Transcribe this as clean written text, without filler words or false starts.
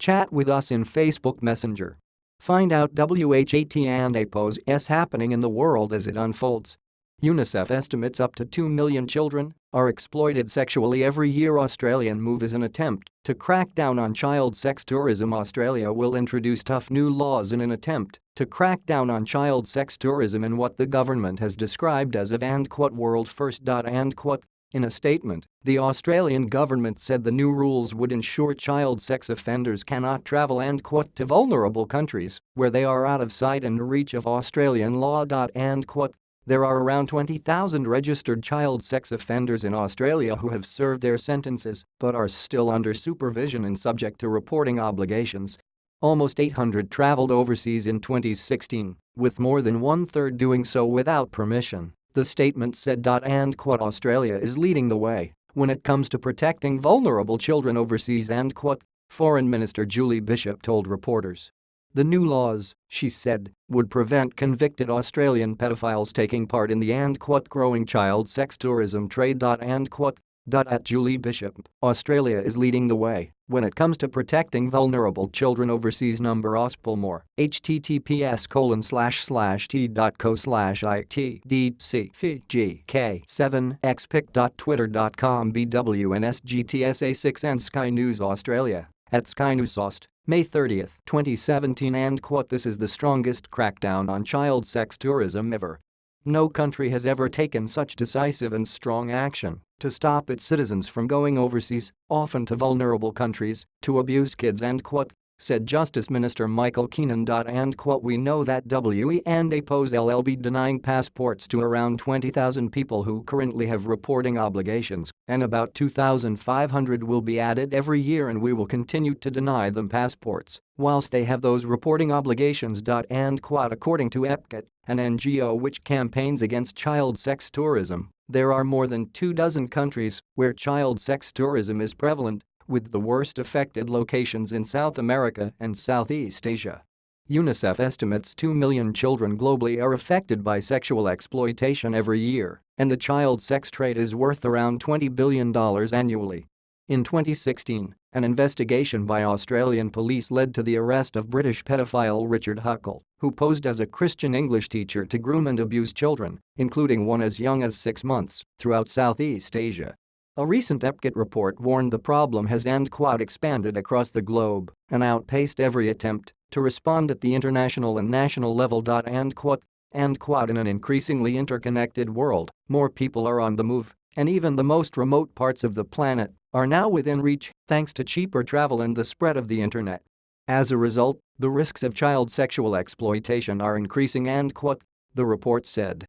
Chat with us in Facebook Messenger. Find out WHAT and APOS is happening in the world as it unfolds. UNICEF estimates up to 2 million children are exploited sexually every year. Australian move is an attempt to crack down on child sex tourism. Australia will introduce tough new laws in an attempt to crack down on child sex tourism in what the government has described as a "world first." In a statement, the Australian government said the new rules would ensure child sex offenders cannot travel to vulnerable countries where they are out of sight and reach of Australian law. There are around 20,000 registered child sex offenders in Australia who have served their sentences but are still under supervision and subject to reporting obligations. Almost 800 traveled overseas in 2016, with more than one-third doing so without permission, the statement said. Australia is leading the way when it comes to protecting vulnerable children overseas. Foreign Minister Julie Bishop told reporters. The new laws, she said, would prevent convicted Australian pedophiles taking part in the growing child sex tourism trade. At Julie Bishop, Australia is leading the way when it comes to protecting vulnerable children overseas. Ospel more https://t.co/itdcfgk7xpic.twitter.com bwnsgtsa6 and Sky News Australia at Sky News Aust. May 30, 2017. This is the strongest crackdown on child sex tourism ever. No country has ever taken such decisive and strong action to stop its citizens from going overseas, often to vulnerable countries, to abuse kids. Said Justice Minister Michael Keenan. We know that WE and APOS LLB denying passports to around 20,000 people who currently have reporting obligations, and about 2,500 will be added every year, and we will continue to deny them passports whilst they have those reporting obligations. According to EPCAT, an NGO which campaigns against child sex tourism, there are more than 24 countries where child sex tourism is prevalent, with the worst affected locations in South America and Southeast Asia. UNICEF estimates 2 million children globally are affected by sexual exploitation every year, and the child sex trade is worth around $20 billion annually. In 2016, an investigation by Australian police led to the arrest of British pedophile Richard Huckle, who posed as a Christian English teacher to groom and abuse children, including one as young as 6 months, throughout Southeast Asia. A recent EPCAT report warned the problem has expanded across the globe and outpaced every attempt to respond at the international and national level. In an increasingly interconnected world, more people are on the move, and even the most remote parts of the planet are now within reach thanks to cheaper travel and the spread of the internet. As a result, the risks of child sexual exploitation are increasing. The report said.